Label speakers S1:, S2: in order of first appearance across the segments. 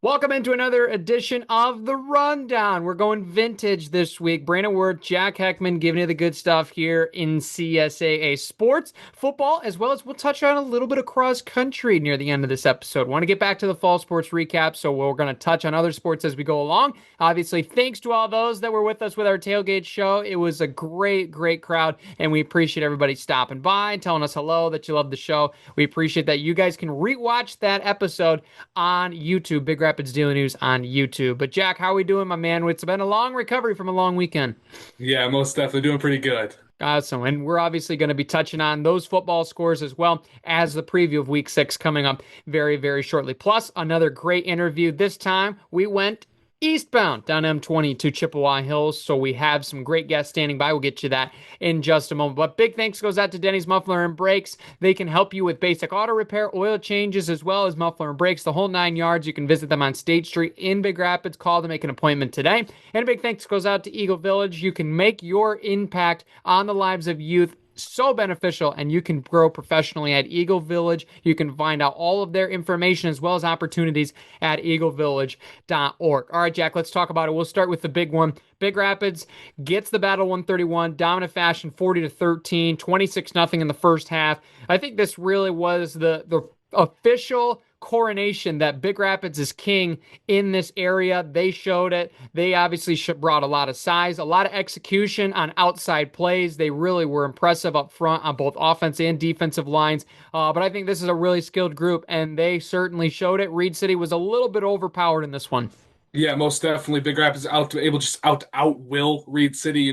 S1: Welcome into another edition of The Rundown. We're going vintage this week. Brandon Word, Jack Heckman giving you the good stuff here in CSAA sports, football, as well as we'll touch on a little bit of cross country near the end of this episode. Want to get back to the fall sports recap, so we're going to touch on other sports as we go along. Obviously, thanks to all those that were with us with our tailgate show. It was a great crowd, and we appreciate everybody stopping by and telling us hello, that you love the show. We appreciate that you guys can rewatch that episode on YouTube. Big Rapids Daily News on YouTube. But Jack, how are we doing, my man? It's been a long recovery from a long weekend.
S2: Yeah, most definitely doing pretty good.
S1: Awesome. And we're obviously going to be touching on those football scores as well as the preview of week 6 coming up very shortly. Plus, another great interview. This time we went eastbound down M20 to Chippewa Hills. So we have some great guests standing by. We'll get you that in just a moment. But big thanks goes out to Denny's Muffler and Brakes. They can help you with basic auto repair, oil changes, as well as muffler and brakes, the whole 9 yards. You can visit them on State Street in Big Rapids. Call to make an appointment today. And a big thanks goes out to Eagle Village. You can make your impact on the lives of youth so beneficial, and you can grow professionally at Eagle Village. You can find out all of their information as well as opportunities at eaglevillage.org. All right, Jack, let's talk about it. We'll start with the big one. Big Rapids gets the Battle 131, dominant fashion, 40-13, 26-0 in the first half. I think this really was the official coronation that Big Rapids is king in this area. They showed it. They obviously brought a lot of size, a lot of execution on outside plays. They really were impressive up front on both offense and defensive lines. But I think this is a really skilled group, and they certainly showed it. Reed City was a little bit overpowered in this one.
S2: Yeah, most definitely. Big Rapids able just out will Reed City.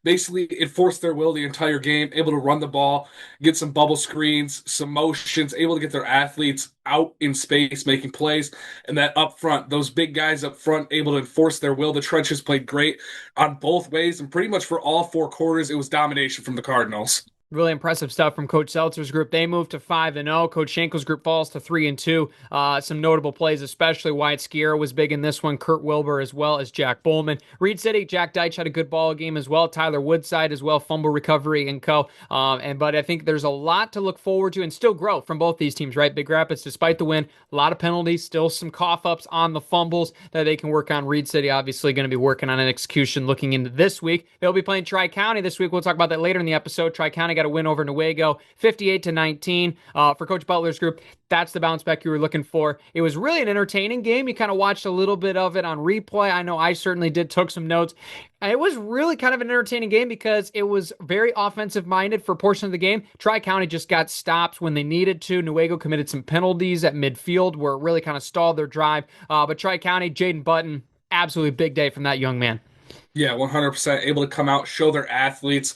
S2: Basically it forced their will the entire game. Able to run the ball, get some bubble screens, some motions. Able to get their athletes out in space, making plays, and that up front, those big guys up front, able to enforce their will. The trenches played great on both ways, and pretty much for all 4 quarters, it was domination from the Cardinals.
S1: Really impressive stuff from Coach Seltzer's group. They moved to 5-0. Coach Schenkel's group falls to 3-2. Some notable plays, especially Wyatt Skiera was big in this one. Kurt Wilbur as well as Jack Bowman. Reed City, Jack Deitch had a good ball game as well. Tyler Woodside as well, fumble recovery and co. But I think there's a lot to look forward to and still grow from both these teams, right? Big Rapids, despite the win, a lot of penalties, still some cough ups on the fumbles that they can work on. Reed City obviously going to be working on an execution looking into this week. They'll be playing Tri-County this week. We'll talk about that later in the episode. Tri-County got a win over Newaygo, 58-19. For Coach Butler's group, that's the bounce back you were looking for. It was really an entertaining game. You kind of watched a little bit of it on replay. I know I certainly did, took some notes. It was really kind of an entertaining game because it was very offensive minded for a portion of the game. Tri-County just got stops when they needed to. Newaygo committed some penalties at midfield where it really kind of stalled their drive. But Tri-County, Jaden Button, absolutely big day from that young man.
S2: Yeah, 100% able to come out, show their athletes.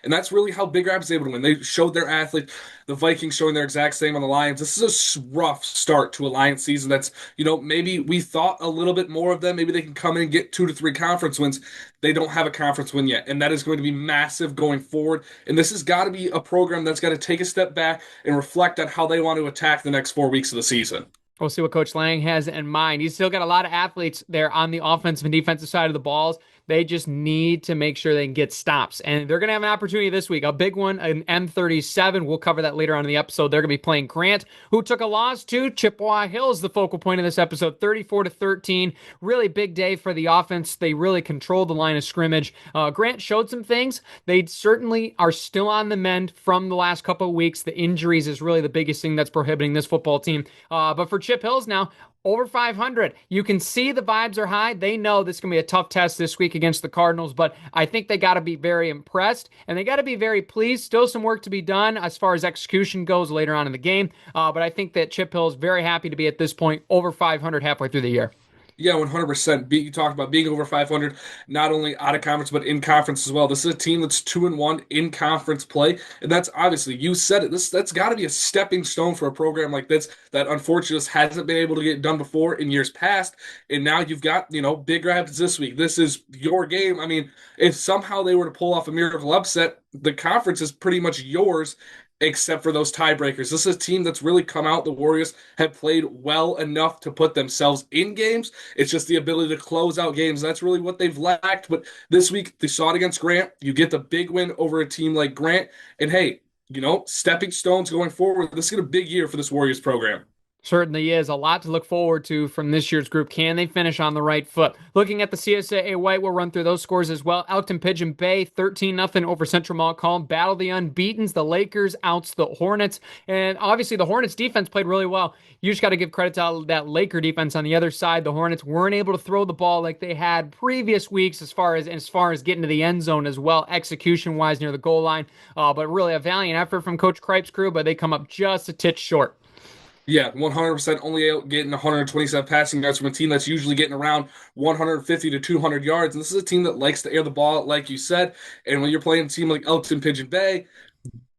S2: And that's really how Big Rapids able to win. They showed their athletes, the Vikings showing their exact same on the Lions. This is a rough start to a Lions season. That's, maybe we thought a little bit more of them. Maybe they can come in and get 2 to 3 conference wins. They don't have a conference win yet. And that is going to be massive going forward. And this has got to be a program that's got to take a step back and reflect on how they want to attack the next 4 weeks of the season.
S1: We'll see what Coach Lang has in mind. He's still got a lot of athletes there on the offensive and defensive side of the balls. They just need to make sure they can get stops. And they're going to have an opportunity this week. A big one, an M37. We'll cover that later on in the episode. They're going to be playing Grant, who took a loss to Chippewa Hills, the focal point of this episode, 34-13. Really big day for the offense. They really controlled the line of scrimmage. Grant showed some things. They certainly are still on the mend from the last couple of weeks. The injuries is really the biggest thing that's prohibiting this football team. But for Chip Hills now, over 500. You can see the vibes are high. They know this is going to be a tough test this week against the Cardinals, but I think they got to be very impressed and they got to be very pleased. Still some work to be done as far as execution goes later on in the game, but I think that Chip Hill is very happy to be at this point over 500 halfway through the year.
S2: Yeah, 100%. You talked about being over 500, not only out of conference, but in conference as well. This is a team that's 2-1 in conference play. And that's obviously, you said it, that's got to be a stepping stone for a program like this that unfortunately just hasn't been able to get done before in years past. And now you've got, Big Rapids this week. This is your game. I mean, if somehow they were to pull off a miracle upset, the conference is pretty much yours except for those tiebreakers. This is a team that's really come out. The Warriors have played well enough to put themselves in games. It's just the ability to close out games. That's really what they've lacked. But this week, they saw it against Grant. You get the big win over a team like Grant. And hey, stepping stones going forward. This is a big year for this Warriors program.
S1: Certainly is a lot to look forward to from this year's group. Can they finish on the right foot? Looking at the CSAA White, we'll run through those scores as well. Elkton Pigeon Bay 13-0 over Central Montcalm. Battle of the unbeatens. The Lakers outs the Hornets. And obviously the Hornets defense played really well. You just got to give credit to that Laker defense on the other side. The Hornets weren't able to throw the ball like they had previous weeks as far as getting to the end zone as well, execution wise near the goal line. But really a valiant effort from Coach Kripe's crew, but they come up just a titch short.
S2: Yeah, 100% only out getting 127 passing yards from a team that's usually getting around 150 to 200 yards. And this is a team that likes to air the ball, like you said. And when you're playing a team like Elkton Pigeon Bay,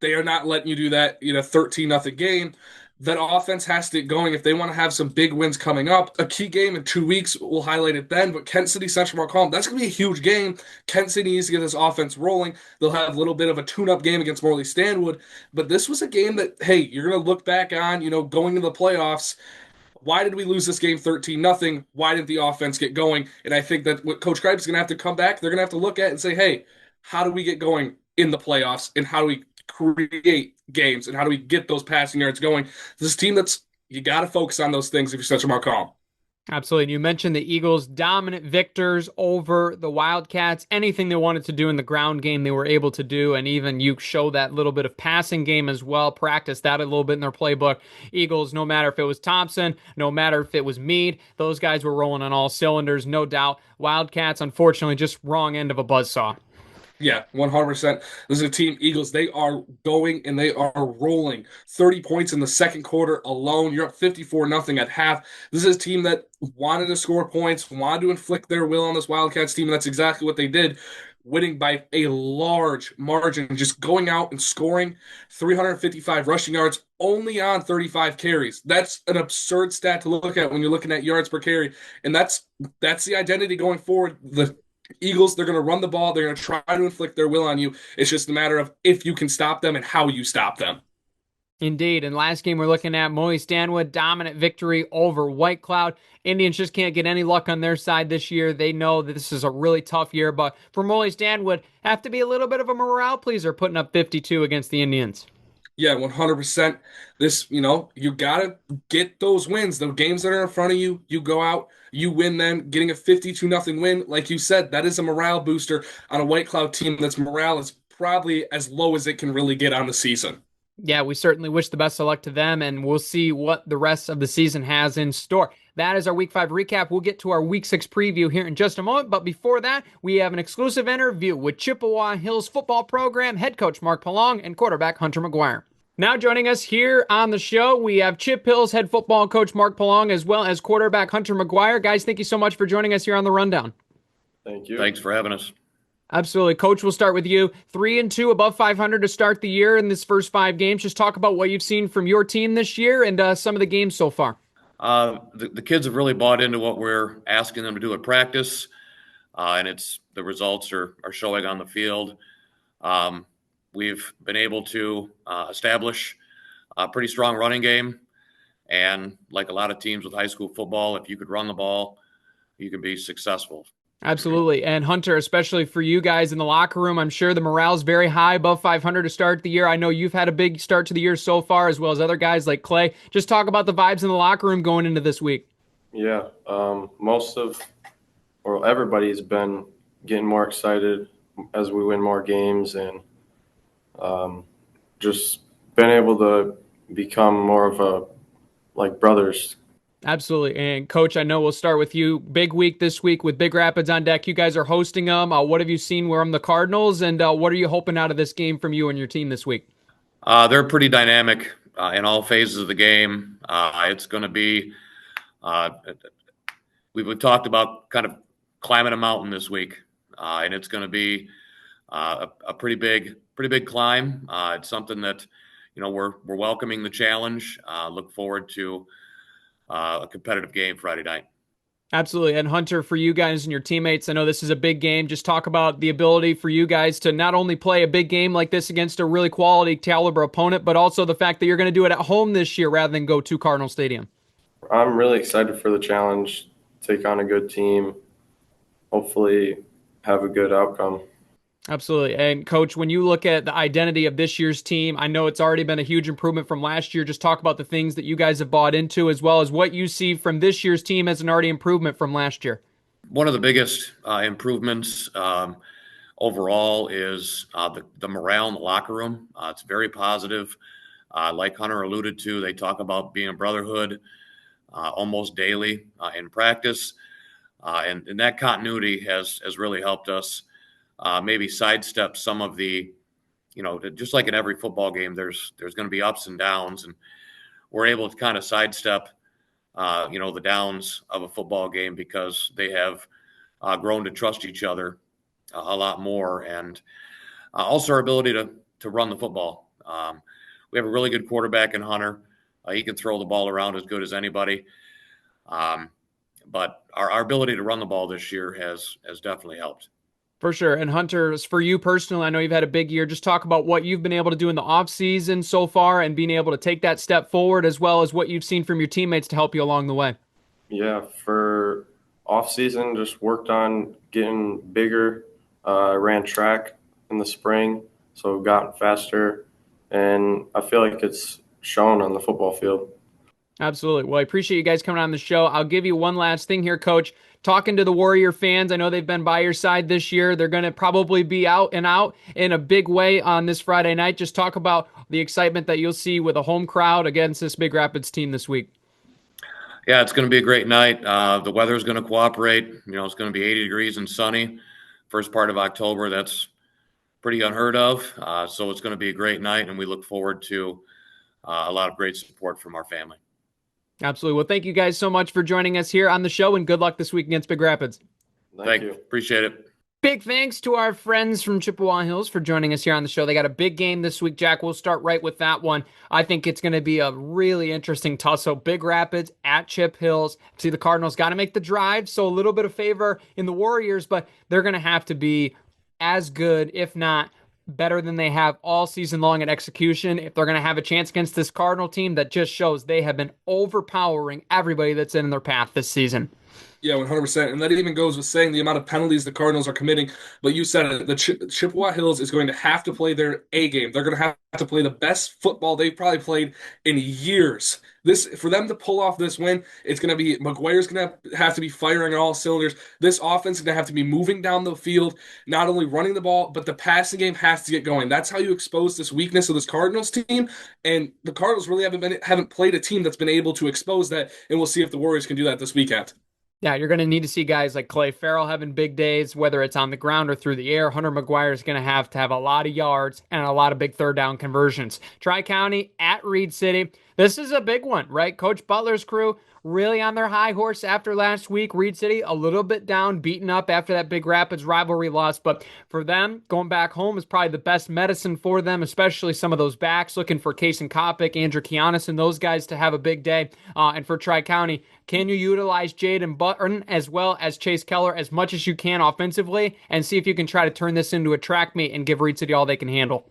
S2: they are not letting you do that in a 13-0 game. That offense has to get going if they want to have some big wins coming up. A key game in 2 weeks, we'll highlight it then. But Kent City, Central Montcalm, that's going to be a huge game. Kent City needs to get this offense rolling. They'll have a little bit of a tune-up game against Morley Stanwood. But this was a game that, hey, you're going to look back on, going into the playoffs. Why did we lose this game 13-0? Why didn't the offense get going? And I think that what Coach Kripe is going to have to come back, they're going to have to look at and say, hey, how do we get going in the playoffs? And how do we create games? And how do we get those passing yards going? This is a team that's, you got to focus on those things if you're Central Montcalm.
S1: Absolutely. And you mentioned the Eagles dominant victors over the Wildcats. Anything they wanted to do in the ground game, they were able to do. And even you show that little bit of passing game as well, practice that a little bit in their playbook. Eagles, no matter if it was Thompson, no matter if it was Meade, those guys were rolling on all cylinders, no doubt. Wildcats, unfortunately, just wrong end of a buzzsaw.
S2: Yeah, 100%. This is a team, Eagles, they are going and they are rolling. 30 points in the second quarter alone. You're up 54-0 at half. This is a team that wanted to score points, wanted to inflict their will on this Wildcats team, and that's exactly what they did, winning by a large margin, just going out and scoring 355 rushing yards only on 35 carries. That's an absurd stat to look at when you're looking at yards per carry, and that's the identity going forward. The Eagles, they're going to run the ball. They're going to try to inflict their will on you. It's just a matter of if you can stop them and how you stop them.
S1: Indeed. And last game we're looking at Morley Stanwood, dominant victory over White Cloud. Indians just can't get any luck on their side this year. They know that this is a really tough year, but for Morley Stanwood, have to be a little bit of a morale pleaser putting up 52 against the Indians.
S2: Yeah, 100%. This, you got to get those wins. The games that are in front of you, you go out, you win them. Getting a 52-0 win, like you said, that is a morale booster on a White Cloud team that's morale is probably as low as it can really get on the season.
S1: Yeah, we certainly wish the best of luck to them, and we'll see what the rest of the season has in store. That is our Week 5 recap. We'll get to our Week 6 preview here in just a moment, but before that, we have an exclusive interview with Chippewa Hills football program head coach Mark Pelong and quarterback Hunter McGuire. Now joining us here on the show, we have Chip Hills head football coach Mark Pelong as well as quarterback Hunter McGuire. Guys, thank you so much for joining us here on the Rundown.
S3: Thank you.
S4: Thanks for having us.
S1: Absolutely. Coach, we'll start with you. 3-2 above 500 to start the year in this first 5 games. Just talk about what you've seen from your team this year and some of the games so far.
S4: The kids have really bought into what we're asking them to do at practice, and the results are showing on the field. We've been able to establish a pretty strong running game, and like a lot of teams with high school football, if you could run the ball, you can be successful.
S1: Absolutely. And Hunter, especially for you guys in the locker room, I'm sure the morale's very high, above 500 to start the year. I know you've had a big start to the year so far, as well as other guys like Clay. Just talk about the vibes in the locker room going into this week.
S3: Yeah, everybody's been getting more excited as we win more games, and just been able to become more of like brothers.
S1: Absolutely. And Coach, I know we'll start with you. Big week this week with Big Rapids on deck. You guys are hosting them. What have you seen from the Cardinals, and what are you hoping out of this game from you and your team this week?
S4: They're pretty dynamic in all phases of the game. It's going to be we've talked about kind of climbing a mountain this week, and it's going to be a pretty big climb. It's something that we're welcoming the challenge. Look forward to a competitive game Friday night.
S1: Absolutely. And Hunter, for you guys and your teammates, I know this is a big game. Just talk about the ability for you guys to not only play a big game like this against a really quality caliber opponent, but also the fact that you're going to do it at home this year rather than go to Cardinal Stadium.
S3: I'm really excited for the challenge, take on a good team, hopefully have a good outcome.
S1: Absolutely. And coach, when you look at the identity of this year's team, I know it's already been a huge improvement from last year. Just talk about the things that you guys have bought into, as well as what you see from this year's team as an already improvement from last year.
S4: One of the biggest improvements overall is the morale in the locker room. It's very positive. Like Hunter alluded to, they talk about being a brotherhood almost daily in practice. And that continuity has really helped us maybe sidestep some of the, just like in every football game, there's going to be ups and downs, and we're able to kind of sidestep, the downs of a football game because they have grown to trust each other a lot more, and also our ability to run the football. We have a really good quarterback in Hunter. He can throw the ball around as good as anybody. But our ability to run the ball this year has definitely helped.
S1: For sure. And Hunter, for you personally, I know you've had a big year. Just talk about what you've been able to do in the offseason so far and being able to take that step forward, as well as what you've seen from your teammates to help you along the way.
S3: Yeah, for off season, just worked on getting bigger. Ran track in the spring, so gotten faster, and I feel like it's shown on the football field.
S1: Absolutely. Well, I appreciate you guys coming on the show. I'll give you one last thing here, Coach. Talking to the Warrior fans, I know they've been by your side this year. They're going to probably be out and out in a big way on this Friday night. Just talk about the excitement that you'll see with a home crowd against this Big Rapids team this week.
S4: Yeah, it's going to be a great night. The weather's going to cooperate. It's going to be 80 degrees and sunny. First part of October, that's pretty unheard of. So it's going to be a great night, and we look forward to a lot of great support from our family.
S1: Absolutely. Well, thank you guys so much for joining us here on the show, and good luck this week against Big Rapids.
S3: Thank you.
S4: Appreciate it.
S1: Big thanks to our friends from Chippewa Hills for joining us here on the show. They got a big game this week, Jack. We'll start right with that one. I think it's going to be a really interesting tussle. Big Rapids at Chip Hills. See, the Cardinals got to make the drive, so a little bit of favor in the Warriors, but they're going to have to be as good, if not better than they have all season long at execution, if they're going to have a chance against this Cardinal team that just shows they have been overpowering everybody that's in their path this season.
S2: Yeah, 100%. And that even goes with saying the amount of penalties the Cardinals are committing. But you said it, the Chippewa Hills is going to have to play their A game. They're going to have to play the best football they've probably played in years. For them to pull off this win, it's going to be McGuire's going to have to be firing on all cylinders. This offense is going to have to be moving down the field, not only running the ball, but the passing game has to get going. That's how you expose this weakness of this Cardinals team. And the Cardinals really haven't played a team that's been able to expose that. And we'll see if the Warriors can do that this weekend.
S1: Yeah, you're going to need to see guys like Clay Farrell having big days, whether it's on the ground or through the air. Hunter McGuire is going to have a lot of yards and a lot of big third down conversions. Tri-County at Reed City. This is a big one, right? Coach Butler's crew really on their high horse after last week. Reed City a little bit down, beaten up after that Big Rapids rivalry loss. But for them, going back home is probably the best medicine for them, especially some of those backs looking for Kason Kopic, Andrew Kianis, and those guys to have a big day. And for Tri-County, can you utilize Jaden Button as well as Chase Keller as much as you can offensively and see if you can try to turn this into a track meet and give Reed City all they can handle?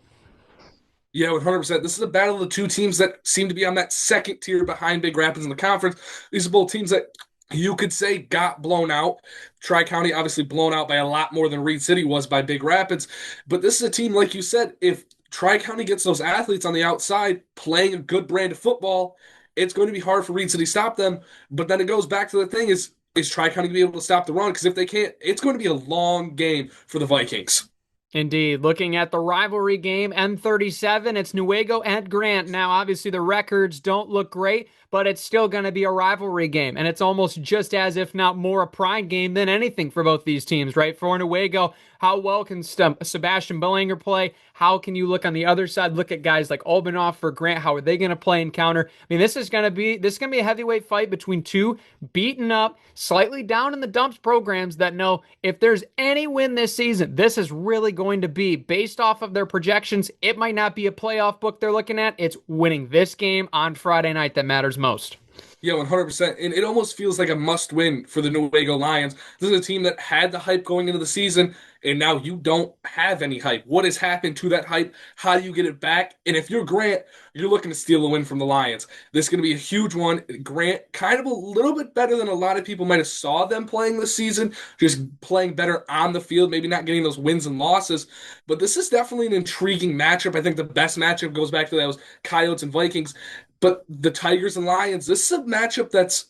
S2: Yeah, 100%. This is a battle of the two teams that seem to be on that second tier behind Big Rapids in the conference. These are both teams that you could say got blown out. Tri-County obviously blown out by a lot more than Reed City was by Big Rapids. But this is a team, like you said, if Tri-County gets those athletes on the outside playing a good brand of football, it's going to be hard for Reed City to stop them. But then it goes back to the thing is Tri-County going to be able to stop the run? Because if they can't, it's going to be a long game for the Vikings.
S1: Indeed. Looking at the rivalry game, N37, it's Newaygo and Grant. Now, obviously, the records don't look great, but it's still going to be a rivalry game. And it's almost just as, if not more, a pride game than anything for both these teams, right? For Newaygo, how well can Sebastian Belanger play? How can you look on the other side? Look at guys like Olbanoff for Grant. How are they going to play and counter? I mean, this is going to be a heavyweight fight between two beaten up, slightly down in the dumps programs that know if there's any win this season, this is really going to be based off of their projections. It might not be a playoff book they're looking at. It's winning this game on Friday night that matters most.
S2: Yeah, 100%. And it almost feels like a must-win for the Newaygo Lions. This is a team that had the hype going into the season, and now you don't have any hype. What has happened to that hype? How do you get it back? And if you're Grant, you're looking to steal a win from the Lions. This is going to be a huge one. Grant, kind of a little bit better than a lot of people might have saw them playing this season, just playing better on the field, maybe not getting those wins and losses. But this is definitely an intriguing matchup. I think the best matchup goes back to that was Coyotes and Vikings. But the Tigers and Lions, this is a matchup that's,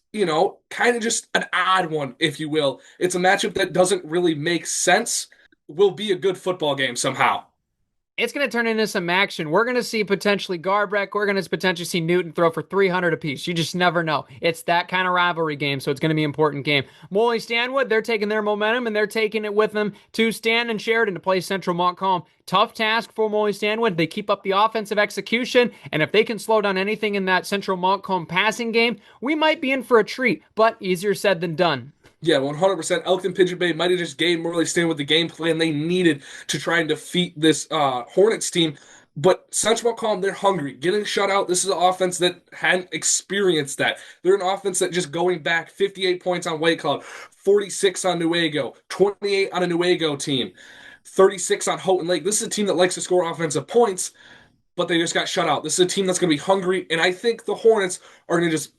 S2: kind of just an odd one, if you will. It's a matchup that doesn't really make sense, will be a good football game somehow.
S1: It's going to turn into some action. We're going to see potentially Garbrek. We're going to potentially see Newton throw for 300 apiece. You just never know. It's that kind of rivalry game, so it's going to be an important game. Molly Stanwood, they're taking their momentum, and they're taking it with them to Stan and Sheridan to play Central Montcalm. Tough task for Molly Stanwood. They keep up the offensive execution, and if they can slow down anything in that Central Montcalm passing game, we might be in for a treat, but easier said than done.
S2: Yeah, 100%. Elkton Pigeon Bay might have just gave Morley Stanwood the game plan they needed to try and defeat this Hornets team. But Central Montcalm, they're hungry. Getting shut out, this is an offense that hadn't experienced that. They're an offense that just going back 58 points on White Cloud, 46 on Newaygo, 28 on a Newaygo team, 36 on Houghton Lake. This is a team that likes to score offensive points, but they just got shut out. This is a team that's going to be hungry, and I think the Hornets are going to just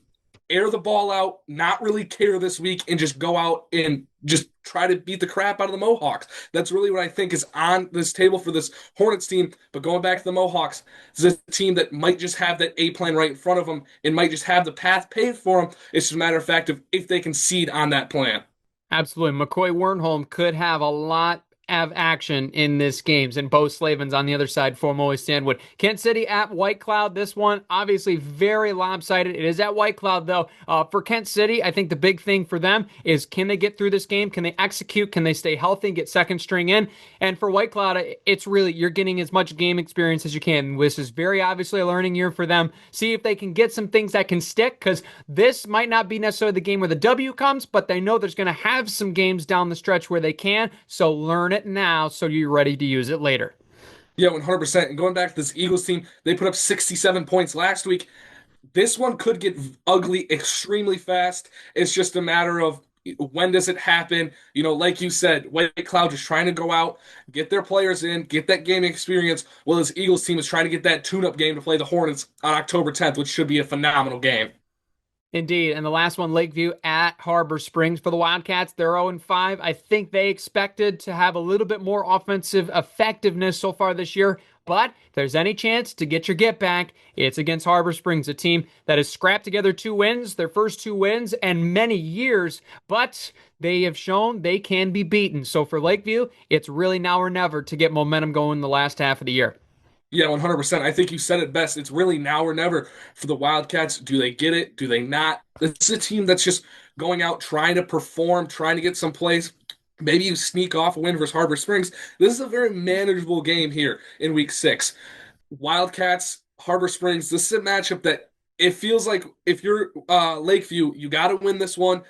S2: air the ball out, not really care this week, and just go out and just try to beat the crap out of the Mohawks. That's really what I think is on this table for this Hornets team. But going back to the Mohawks, this is a team that might just have that A plan right in front of them and might just have the path paved for them. It's just a matter of fact of if they can seed on that plan.
S1: Absolutely. McCoy Wernholm could have a lot of action in this games, and Bo Slavin's on the other side for Molly Stanwood. Kent City at White Cloud. This one obviously very lopsided. It is at White Cloud though. For Kent City, I think the big thing for them is, can they get through this game? Can they execute? Can they stay healthy and get second string in? And for White Cloud, it's really, you're getting as much game experience as you can. This is very obviously a learning year for them. See if they can get some things that can stick, because this might not be necessarily the game where the W comes, but they know there's going to have some games down the stretch where they can. So learn it now so you're ready to use it later.
S2: Yeah, 100%. And going back to this Eagles team, they put up 67 points last week. This one could get ugly extremely fast. It's just a matter of when does it happen? Like you said, White Cloud is trying to go out, get their players in, get that game experience, while this Eagles team is trying to get that tune-up game to play the Hornets on October 10th, which should be a phenomenal game.
S1: Indeed. And the last one, Lakeview at Harbor Springs for the Wildcats. They're 0-5. I think they expected to have a little bit more offensive effectiveness so far this year. But if there's any chance to get your get back, it's against Harbor Springs, a team that has scrapped together 2 wins, their first 2 wins in many years. But they have shown they can be beaten. So for Lakeview, it's really now or never to get momentum going in the last half of the year.
S2: Yeah, 100%. I think you said it best. It's really now or never for the Wildcats. Do they get it? Do they not? It's a team that's just going out, trying to perform, trying to get some plays. Maybe you sneak off a win versus Harbor Springs. This is a very manageable game here in week 6. Wildcats, Harbor Springs, this is a matchup that it feels like if you're Lakeview, you got to win this one.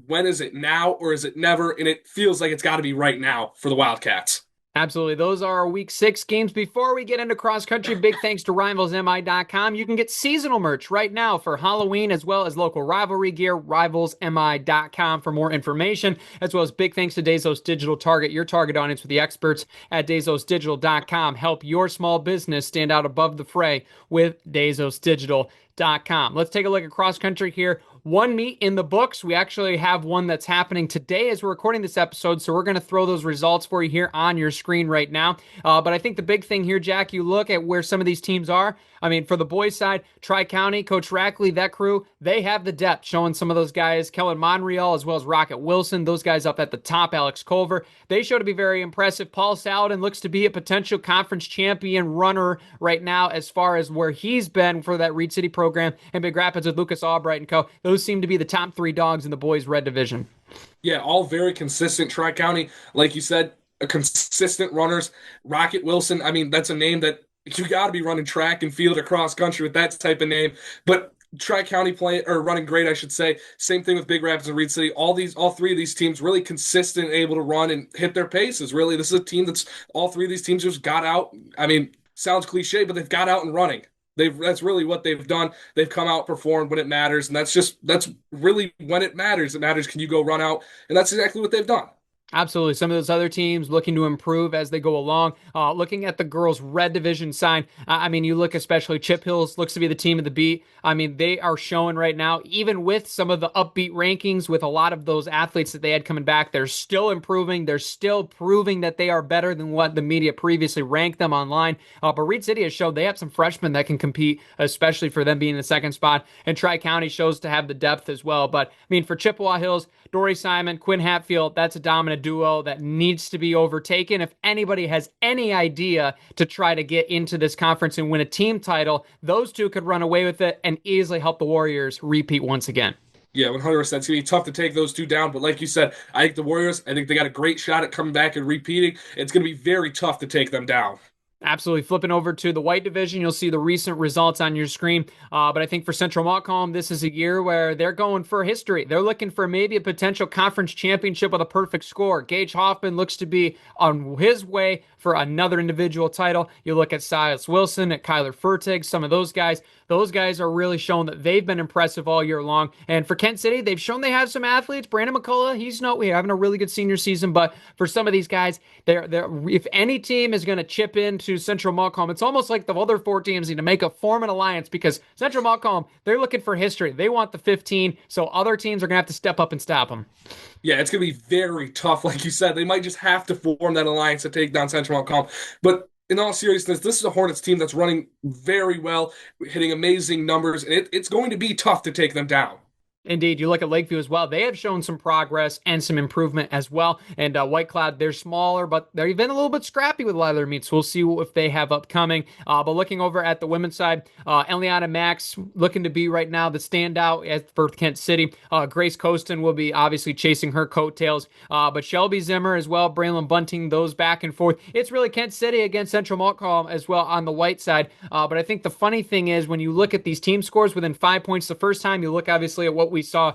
S2: When is it, now or is it never? And it feels like it's got to be right now for the Wildcats.
S1: Absolutely. Those are our week 6 games. Before we get into cross country, big thanks to rivalsmi.com. You can get seasonal merch right now for Halloween, as well as local rivalry gear, rivalsmi.com for more information, as well as big thanks to Dazos Digital. Target your target audience with the experts at dazosdigital.com. Help your small business stand out above the fray with dazosdigital.com. Let's take a look at cross country here. 1 meet in the books. We actually have one that's happening today as we're recording this episode, so we're going to throw those results for you here on your screen right now. But I think the big thing here, Jack, you look at where some of these teams are. I mean, for the boys' side, Tri-County, Coach Rackley, that crew, they have the depth, showing some of those guys, Kellen Monreal, as well as Rocket Wilson, those guys up at the top, Alex Culver. They show to be very impressive. Paul Saladin looks to be a potential conference champion runner right now as far as where he's been for that Reed City program. And Big Rapids with Lucas Albright and co. Those seem to be the top 3 dogs in the boys' red division.
S2: Yeah, all very consistent. Tri-County, like you said, consistent runners. Rocket Wilson, I mean, that's a name that you got to be running track and field across country with that type of name. But Tri-County playing or running great, I should say. Same thing with Big Rapids and Reed City. All 3 of these teams really consistent, able to run and hit their paces. Really, this is a team that's all 3 of these teams just got out. I mean, sounds cliche, but they've got out and running. That's really what they've done. They've come out, performed when it matters, and that's really when it matters. It matters, can you go run out? And that's exactly what they've done.
S1: Absolutely. Some of those other teams looking to improve as they go along. Looking at the girls' red division side, I mean, you look especially Chip Hills looks to be the team of the beat. I mean, they are showing right now, even with some of the upbeat rankings, with a lot of those athletes that they had coming back, they're still improving. They're still proving that they are better than what the media previously ranked them online. But Reed City has showed they have some freshmen that can compete, especially for them being in the second spot. And Tri County shows to have the depth as well. But I mean, for Chippewa Hills, Dory Simon, Quinn Hatfield, that's a dominant duo that needs to be overtaken. If anybody has any idea to try to get into this conference and win a team title, those two could run away with it and easily help the Warriors repeat once again.
S2: Yeah, 100%. It's going to be tough to take those two down. But like you said, I think the Warriors, I think they got a great shot at coming back and repeating. It's going to be very tough to take them down.
S1: Absolutely. Flipping over to the white division, you'll see the recent results on your screen. But I think for Central Montcalm, this is a year where they're going for history. They're looking for maybe a potential conference championship with a perfect score. Gage Hoffman looks to be on his way for another individual title. You look at Silas Wilson, at Kyler Fertig, some of those guys. Those guys are really showing that they've been impressive all year long. And for Kent City, they've shown they have some athletes. Brandon McCullough, he's having a really good senior season. But for some of these guys, if any team is going to chip into Central Montcalm, it's almost like the other four teams need to form an alliance, because Central Montcalm, they're looking for history. They want the 15, so other teams are going to have to step up and stop them.
S2: Yeah, it's going to be very tough. Like you said, they might just have to form that alliance to take down Central Montcalm. But in all seriousness, this is a Hornets team that's running very well, hitting amazing numbers, and it's going to be tough to take them down.
S1: Indeed, you look at Lakeview as well. They have shown some progress and some improvement as well. And White Cloud, they're smaller, but they've been a little bit scrappy with a lot of their meets. We'll see if they have upcoming. But looking over at the women's side, Eliana Max looking to be right now the standout for Kent City. Grace Costin will be obviously chasing her coattails. But Shelby Zimmer as well, Braylon Bunting, those back and forth. It's really Kent City against Central Montcalm as well on the white side. But I think the funny thing is when you look at these team scores within 5 points the first time, you look obviously at what we saw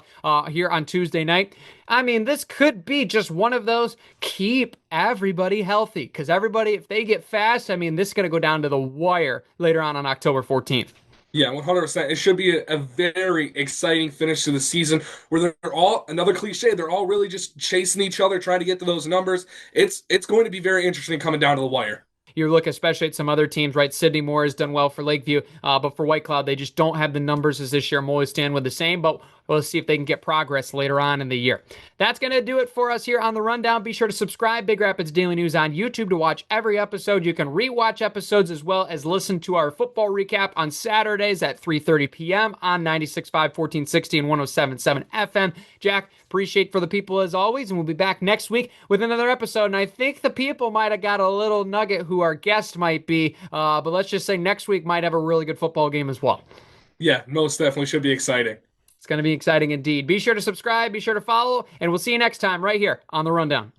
S1: here on Tuesday night. I mean, this could be just one of those keep everybody healthy, because everybody, if they get fast, I mean, this is going to go down to the wire later on October 14th.
S2: Yeah, 100%. It should be a very exciting finish to the season where they're all, another cliche, they're all really just chasing each other, trying to get to those numbers. It's going to be very interesting coming down to the wire.
S1: You look especially at some other teams, right? Sydney Moore has done well for Lakeview, but for White Cloud, they just don't have the numbers as this year. I'm always standing with the same, but we'll see if they can get progress later on in the year. That's going to do it for us here on The Rundown. Be sure to subscribe, Big Rapids Daily News on YouTube, to watch every episode. You can rewatch episodes as well as listen to our football recap on Saturdays at 3:30 p.m. on 96.5, 1460, and 107.7 FM. Jack, appreciate for the people as always, and we'll be back next week with another episode. And I think the people might have got a little nugget who our guest might be, but let's just say next week might have a really good football game as well.
S2: Yeah, most definitely should be exciting.
S1: It's going to be exciting indeed. Be sure to subscribe, be sure to follow, and we'll see you next time right here on The Rundown.